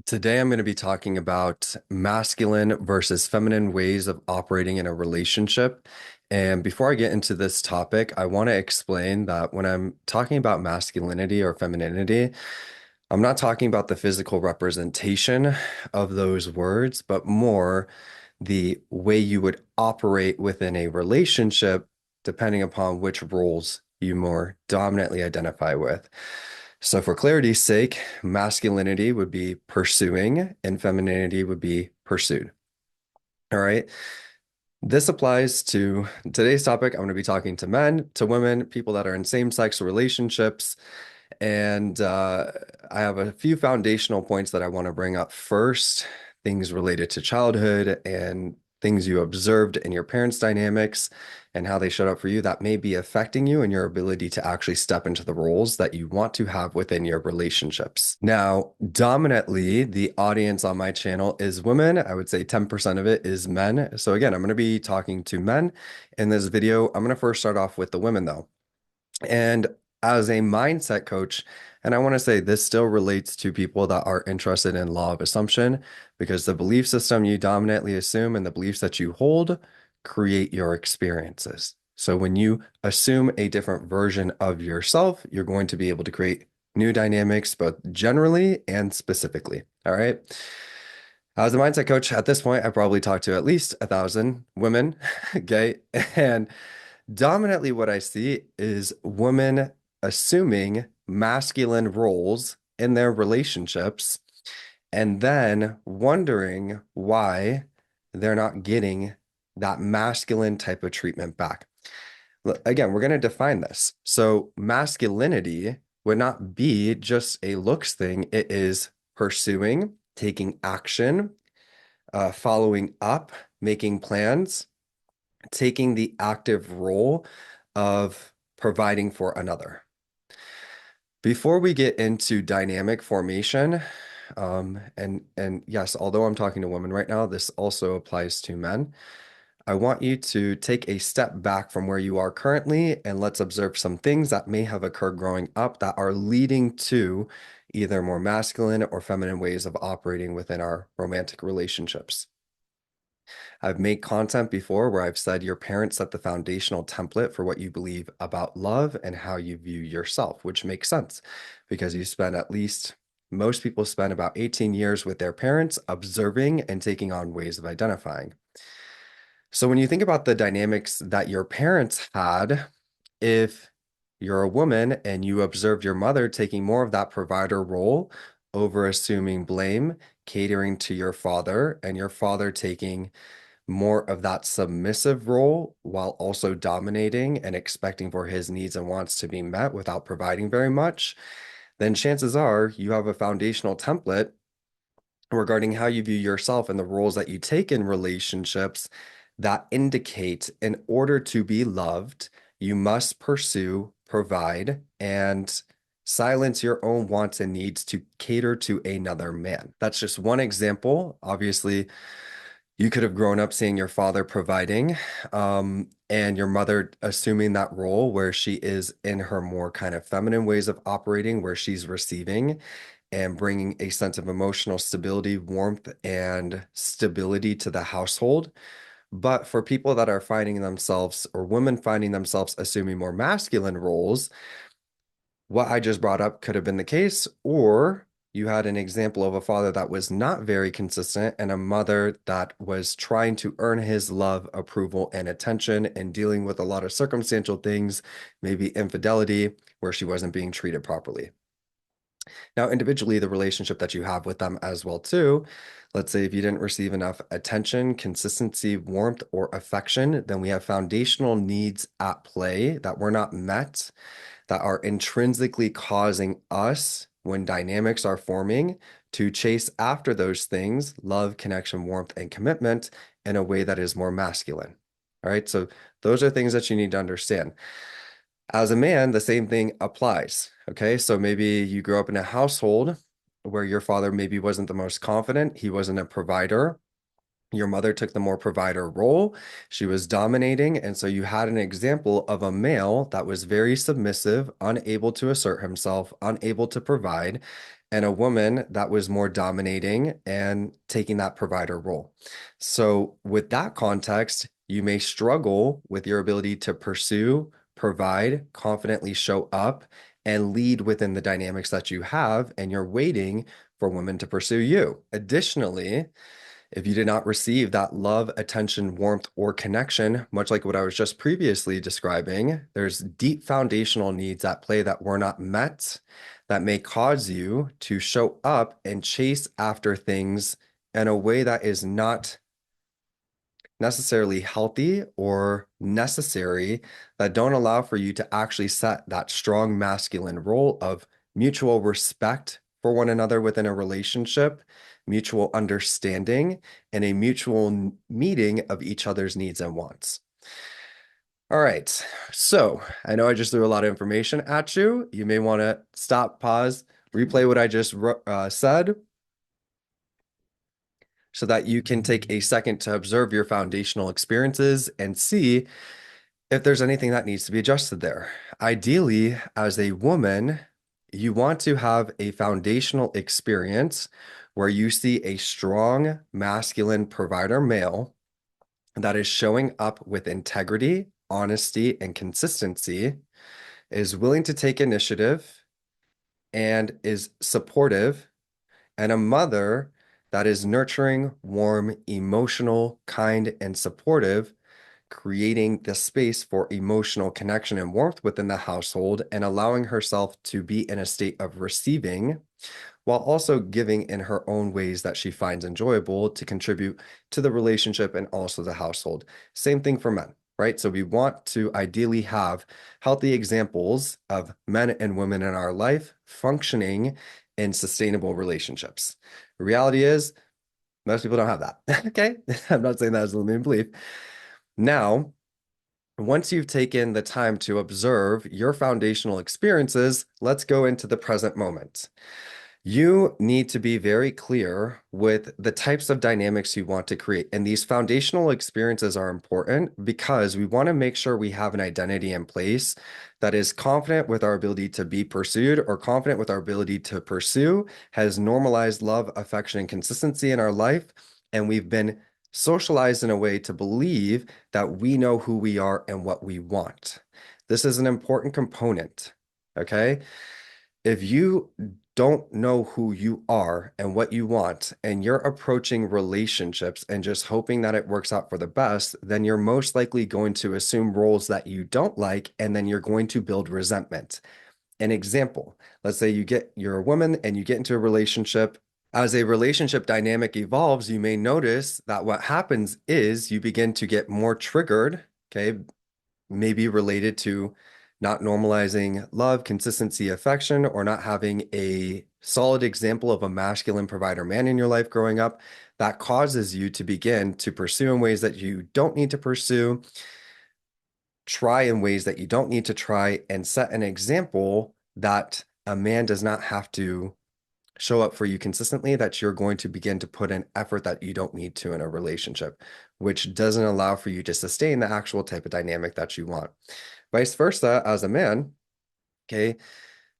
Today, I'm going to be talking about masculine versus feminine ways of operating in a relationship. And before I get into this topic, I want to explain that when I'm talking about masculinity or femininity, I'm not talking about the physical representation of those words, but more the way you would operate within a relationship, depending upon which roles you more dominantly identify with. So, for clarity's sake, masculinity would be pursuing and femininity would be pursued. All right. This applies to today's topic. I'm going to be talking to men, to women, people that are in same-sex relationships. And I have a few foundational points that I want to bring up first, things related to childhood and things you observed in your parents' dynamics and how they showed up for you that may be affecting you and your ability to actually step into the roles that you want to have within your relationships. Now, dominantly, the audience on my channel is women. I would say 10% of it is men. So again, I'm going to be talking to men in this video. I'm going to first start off with the women though. And as a mindset coach, and I want to say this still relates to people that are interested in law of assumption, because the belief system you dominantly assume and the beliefs that you hold create your experiences. So when you assume a different version of yourself, you're going to be able to create new dynamics, both generally and specifically. All right. As a mindset coach, at this point, I probably talked to at least 1,000 women. Okay. And dominantly, what I see is women assuming masculine roles in their relationships and then wondering why they're not getting that masculine type of treatment back. Again, we're going to define this. So, masculinity would not be just a looks thing, it is pursuing, taking action, following up, making plans, taking the active role of providing for another. Before we get into dynamic formation, and yes, although I'm talking to women right now, this also applies to men. I want you to take a step back from where you are currently and let's observe some things that may have occurred growing up that are leading to either more masculine or feminine ways of operating within our romantic relationships. I've made content before where I've said your parents set the foundational template for what you believe about love and how you view yourself, which makes sense because you spend at least, most people spend about 18 years with their parents observing and taking on ways of identifying. So when you think about the dynamics that your parents had, if you're a woman and you observed your mother taking more of that provider role over assuming blame, catering to your father, and your father taking more of that submissive role while also dominating and expecting for his needs and wants to be met without providing very much, then chances are you have a foundational template regarding how you view yourself and the roles that you take in relationships that indicate in order to be loved, you must pursue, provide, and silence your own wants and needs to cater to another man. That's just one example. Obviously, you could have grown up seeing your father providing, and your mother assuming that role where she is in her more kind of feminine ways of operating, where she's receiving and bringing a sense of emotional stability, warmth, and stability to the household. But for people that are finding themselves, or women finding themselves assuming more masculine roles, what I just brought up could have been the case, or you had an example of a father that was not very consistent and a mother that was trying to earn his love, approval, and attention and dealing with a lot of circumstantial things, maybe infidelity, where she wasn't being treated properly. Now, individually, the relationship that you have with them as well, too. Let's say if you didn't receive enough attention, consistency, warmth, or affection, then we have foundational needs at play that were not met, that are intrinsically causing us, when dynamics are forming, to chase after those things, love, connection, warmth, and commitment in a way that is more masculine. All right. So those are things that you need to understand. As a man, the same thing applies. Okay. So maybe you grew up in a household where your father maybe wasn't the most confident, he wasn't a provider. Your mother took the more provider role. She was dominating. And so you had an example of a male that was very submissive, unable to assert himself, unable to provide. and a woman that was more dominating and taking that provider role. So, with that context, you may struggle with your ability to pursue, provide, confidently show up, and lead within the dynamics that you have, and you're waiting for women to pursue you. Additionally, if you did not receive that love, attention, warmth, or connection, much like what I was just previously describing, there's deep foundational needs at play that were not met that may cause you to show up and chase after things in a way that is not necessarily healthy or necessary, that don't allow for you to actually set that strong masculine role of mutual respect for one another within a relationship, mutual understanding, and a mutual meeting of each other's needs and wants. All right. So I know I just threw a lot of information at you. You may want to stop, pause, replay what I just said so that you can take a second to observe your foundational experiences and see if there's anything that needs to be adjusted there. Ideally, as a woman, you want to have a foundational experience where you see a strong masculine provider male that is showing up with integrity, honesty, and consistency, is willing to take initiative, and is supportive, and a mother that is nurturing, warm, emotional, kind, and supportive, creating the space for emotional connection and warmth within the household and allowing herself to be in a state of receiving while also giving in her own ways that she finds enjoyable to contribute to the relationship and also the household. Same thing for men, right? So we want to ideally have healthy examples of men and women in our life functioning in sustainable relationships. The reality is, most people don't have that. Okay. I'm not saying that as a limiting belief. Now, once you've taken the time to observe your foundational experiences, let's go into the present moment. You need to be very clear with the types of dynamics you want to create. And these foundational experiences are important because we want to make sure we have an identity in place that is confident with our ability to be pursued or confident with our ability to pursue, has normalized love, affection, and consistency in our life. And we've been socialized in a way to believe that we know who we are and what we want. This is an important component, okay? If you don't know who you are and what you want, and you're approaching relationships and just hoping that it works out for the best, then you're most likely going to assume roles that you don't like, and then you're going to build resentment. An example, let's say you're a woman and you get into a relationship. As a relationship dynamic evolves, you may notice that what happens is you begin to get more triggered, okay, maybe related to not normalizing love, consistency, affection, or not having a solid example of a masculine provider man in your life growing up. That causes you to begin to pursue in ways that you don't need to pursue, try in ways that you don't need to try, and set an example that a man does not have to show up for you consistently, that you're going to begin to put in effort that you don't need to in a relationship, which doesn't allow for you to sustain the actual type of dynamic that you want. Vice versa, as a man, okay,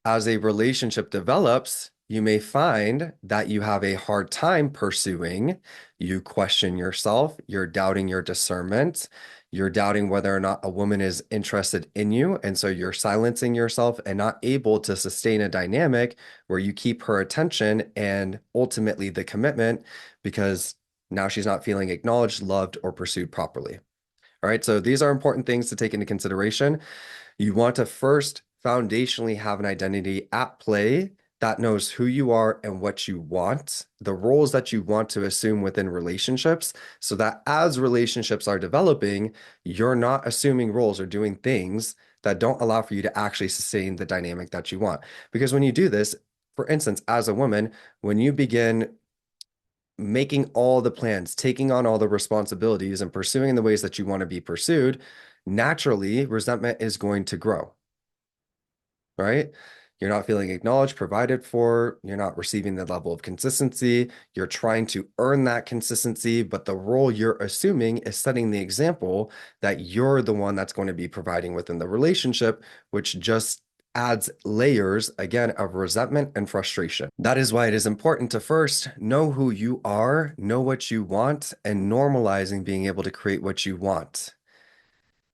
as a relationship develops, you may find that you have a hard time pursuing. You question yourself, you're doubting your discernment, you're doubting whether or not a woman is interested in you. And so you're silencing yourself and not able to sustain a dynamic where you keep her attention and ultimately the commitment, because now she's not feeling acknowledged, loved, or pursued properly. All right, so these are important things to take into consideration. You want to first foundationally have an identity at play that knows who you are and what you want, the roles that you want to assume within relationships, so that as relationships are developing, you're not assuming roles or doing things that don't allow for you to actually sustain the dynamic that you want. Because when you do this, for instance, as a woman, when you begin making all the plans, taking on all the responsibilities, and pursuing in the ways that you want to be pursued, naturally resentment is going to grow, right? You're not feeling acknowledged, provided for, you're not receiving the level of consistency, you're trying to earn that consistency, but the role you're assuming is setting the example that you're the one that's going to be providing within the relationship, which just adds layers again of resentment and frustration. That is why it is important to first know who you are, know what you want, and normalizing being able to create what you want.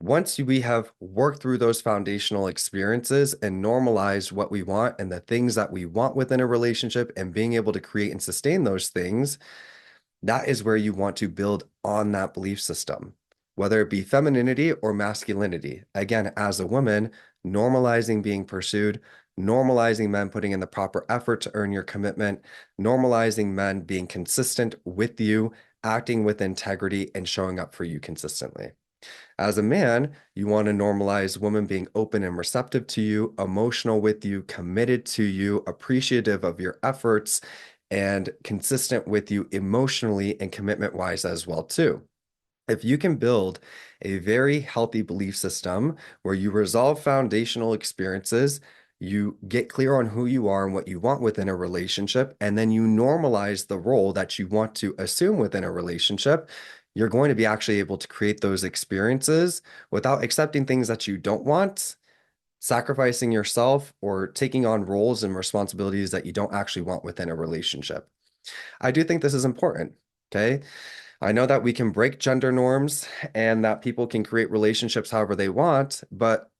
Once we have worked through those foundational experiences and normalized what we want and the things that we want within a relationship and being able to create and sustain those things, that is where you want to build on that belief system, whether it be femininity or masculinity. Again, as a woman, normalizing being pursued, normalizing men putting in the proper effort to earn your commitment, normalizing men being consistent with you, acting with integrity, and showing up for you consistently. As a man, you want to normalize women being open and receptive to you, emotional with you, committed to you, appreciative of your efforts, and consistent with you emotionally and commitment wise as well too. If you can build a very healthy belief system where you resolve foundational experiences, you get clear on who you are and what you want within a relationship, and then you normalize the role that you want to assume within a relationship, you're going to be actually able to create those experiences without accepting things that you don't want, sacrificing yourself, or taking on roles and responsibilities that you don't actually want within a relationship. I do think this is important. Okay. I know that we can break gender norms and that people can create relationships however they want, but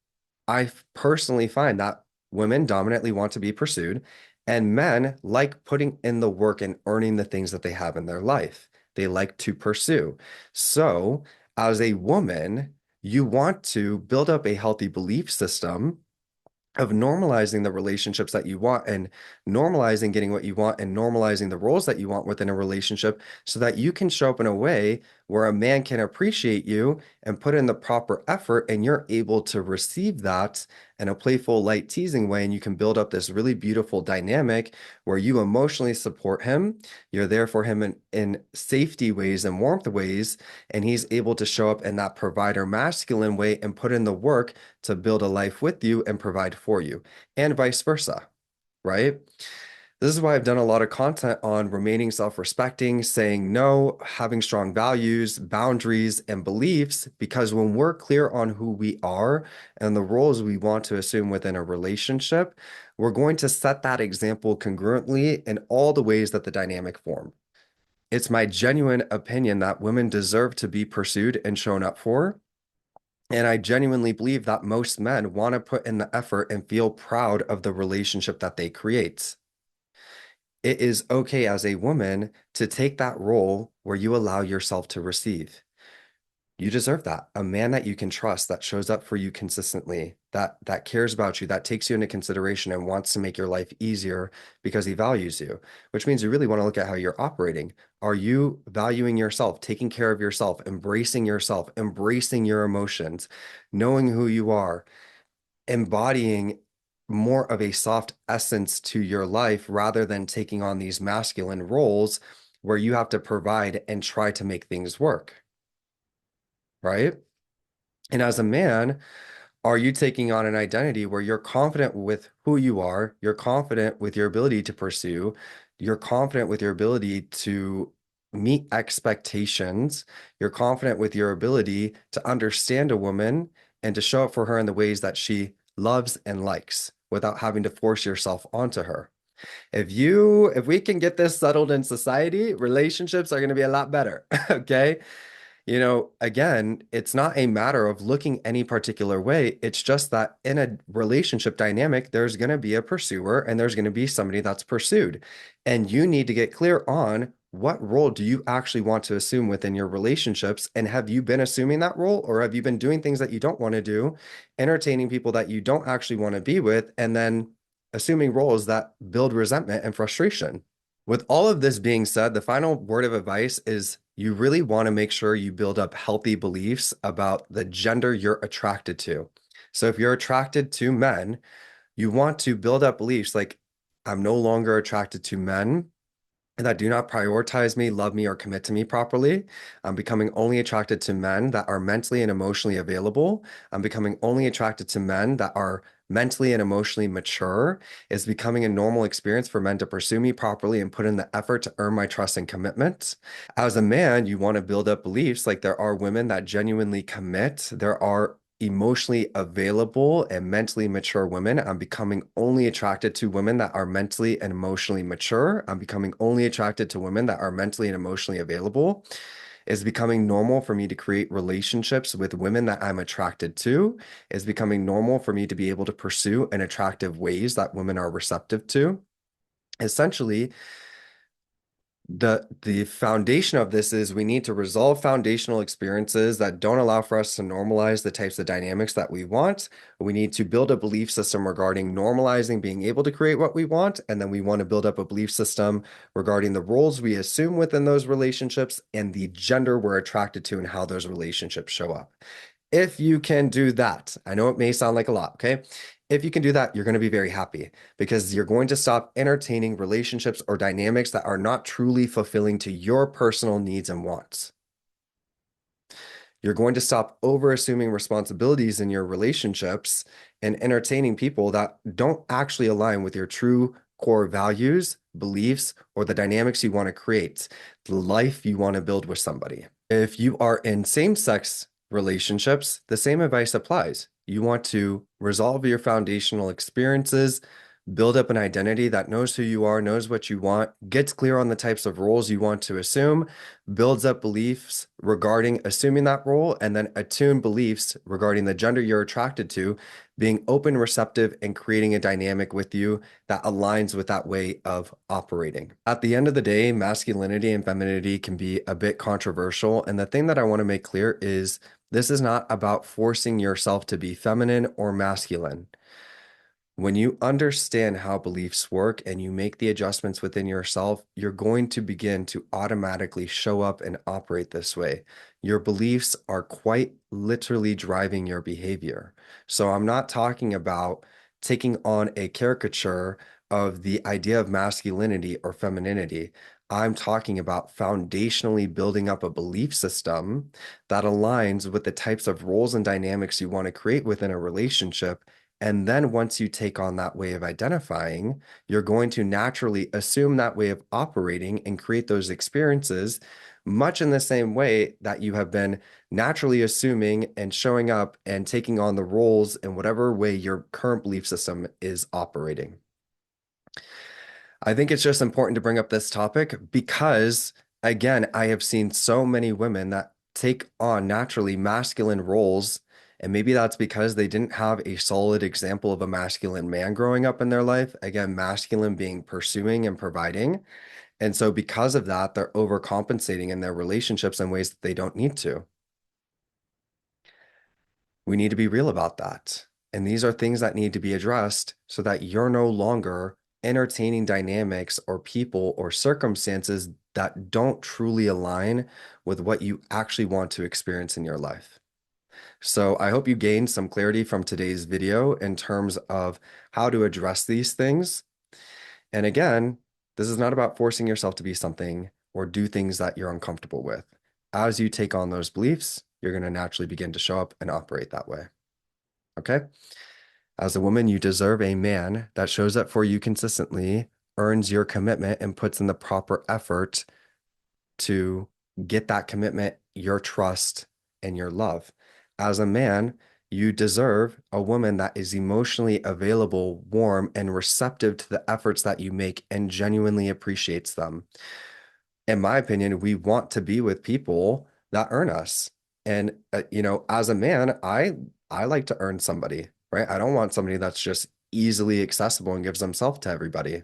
I personally find that women dominantly want to be pursued and men like putting in the work and earning the things that they have in their life. They like to pursue. So, as a woman, you want to build up a healthy belief system of normalizing the relationships that you want and normalizing getting what you want and normalizing the roles that you want within a relationship so that you can show up in a way where a man can appreciate you and put in the proper effort and you're able to receive that in a playful, light, teasing way. And you can build up this really beautiful dynamic where you emotionally support him. You're there for him in safety ways and warmth ways. And he's able to show up in that provider masculine way and put in the work to build a life with you and provide for you, and vice versa, right? This is why I've done a lot of content on remaining self-respecting, saying no, having strong values, boundaries, and beliefs, because when we're clear on who we are and the roles we want to assume within a relationship, we're going to set that example congruently in all the ways that the dynamic form. It's my genuine opinion that women deserve to be pursued and shown up for. And I genuinely believe that most men want to put in the effort and feel proud of the relationship that they create. It is okay as a woman to take that role where you allow yourself to receive. You deserve that. A man that you can trust, that shows up for you consistently, that cares about you, that takes you into consideration and wants to make your life easier because he values you, which means you really want to look at how you're operating. Are you valuing yourself, taking care of yourself, embracing your emotions, knowing who you are, embodying more of a soft essence to your life rather than taking on these masculine roles where you have to provide and try to make things work, right? And as a man, are you taking on an identity where you're confident with who you are, you're confident with your ability to pursue, you're confident with your ability to meet expectations, you're confident with your ability to understand a woman and to show up for her in the ways that she loves and likes without having to force yourself onto her. If we can get this settled in society, relationships are going to be a lot better. Okay. Again, it's not a matter of looking any particular way. It's just that in a relationship dynamic, there's going to be a pursuer and there's going to be somebody that's pursued. And you need to get clear on what role do you actually want to assume within your relationships? And have you been assuming that role or have you been doing things that you don't want to do, entertaining people that you don't actually want to be with, and then assuming roles that build resentment and frustration? With all of this being said, the final word of advice is you really want to make sure you build up healthy beliefs about the gender you're attracted to. So if you're attracted to men, you want to build up beliefs like, I'm no longer attracted to men that do not prioritize me, love me, or commit to me properly. I'm becoming only attracted to men that are mentally and emotionally available. I'm becoming only attracted to men that are mentally and emotionally mature. It's becoming a normal experience for men to pursue me properly and put in the effort to earn my trust and commitment. As a man, you want to build up beliefs like there are women that genuinely commit. There are emotionally available and mentally mature women. I'm becoming only attracted to women that are mentally and emotionally mature. I'm becoming only attracted to women that are mentally and emotionally available. It's becoming normal for me to create relationships with women that I'm attracted to. It's becoming normal for me to be able to pursue in attractive ways that women are receptive to. Essentially, the foundation of this is we need to resolve foundational experiences that don't allow for us to normalize the types of dynamics that we want. We need to build a belief system regarding normalizing being able to create what we want, and then we want to build up a belief system regarding the roles we assume within those relationships and the gender we're attracted to and how those relationships show up. If you can do that, I know it may sound like a lot, okay? If you can do that, you're going to be very happy because you're going to stop entertaining relationships or dynamics that are not truly fulfilling to your personal needs and wants. You're going to stop over assuming responsibilities in your relationships and entertaining people that don't actually align with your true core values, beliefs, or the dynamics you want to create, the life you want to build with somebody. If you are in same-sex relationships, the same advice applies. You want to resolve your foundational experiences, build up an identity that knows who you are, knows what you want, gets clear on the types of roles you want to assume, builds up beliefs regarding assuming that role, and then attune beliefs regarding the gender you're attracted to, being open, receptive, and creating a dynamic with you that aligns with that way of operating. At the end of the day, masculinity and femininity can be a bit controversial. And the thing that I want to make clear is this is not about forcing yourself to be feminine or masculine. When you understand how beliefs work and you make the adjustments within yourself, you're going to begin to automatically show up and operate this way. Your beliefs are quite literally driving your behavior. So I'm not talking about taking on a caricature of the idea of masculinity or femininity. I'm talking about foundationally building up a belief system that aligns with the types of roles and dynamics you want to create within a relationship, and then once you take on that way of identifying, you're going to naturally assume that way of operating and create those experiences much in the same way that you have been naturally assuming and showing up and taking on the roles in whatever way your current belief system is operating. I think it's just important to bring up this topic because, again, I have seen so many women that take on naturally masculine roles. And maybe that's because they didn't have a solid example of a masculine man growing up in their life. Again, masculine being pursuing and providing. And so, because of that, they're overcompensating in their relationships in ways that they don't need to. We need to be real about that. And these are things that need to be addressed so that you're no longer entertaining dynamics or people or circumstances that don't truly align with what you actually want to experience in your life. So I hope you gained some clarity from today's video in terms of how to address these things. And again, this is not about forcing yourself to be something or do things that you're uncomfortable with. As you take on those beliefs, you're going to naturally begin to show up and operate that way. Okay? As a woman, you deserve a man that shows up for you consistently, earns your commitment, and puts in the proper effort to get that commitment, your trust, and your love. As a man, you deserve a woman that is emotionally available, warm, and receptive to the efforts that you make and genuinely appreciates them. In my opinion, we want to be with people that earn us. And as a man, I like to earn somebody, right? I don't want somebody that's just easily accessible and gives themselves to everybody.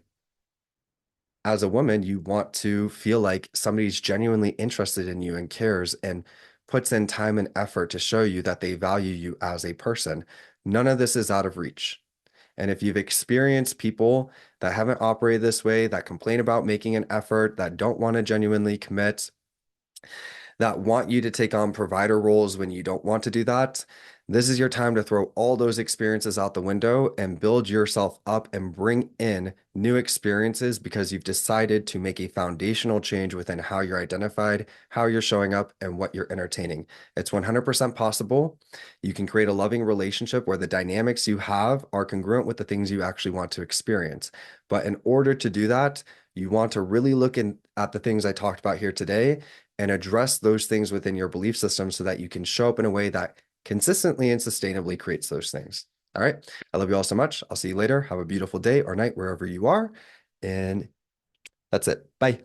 As a woman, you want to feel like somebody's genuinely interested in you and cares and puts in time and effort to show you that they value you as a person. None of this is out of reach. And if you've experienced people that haven't operated this way, that complain about making an effort, that don't want to genuinely commit, that want you to take on provider roles when you don't want to do that, this is your time to throw all those experiences out the window and build yourself up and bring in new experiences because you've decided to make a foundational change within how you're identified, how you're showing up, and what you're entertaining. It's 100% possible. You can create a loving relationship where the dynamics you have are congruent with the things you actually want to experience. But in order to do that, you want to really look at the things I talked about here today and address those things within your belief system so that you can show up in a way that consistently and sustainably creates those things. All right. I love you all so much. I'll see you later. Have a beautiful day or night wherever you are. And that's it. Bye.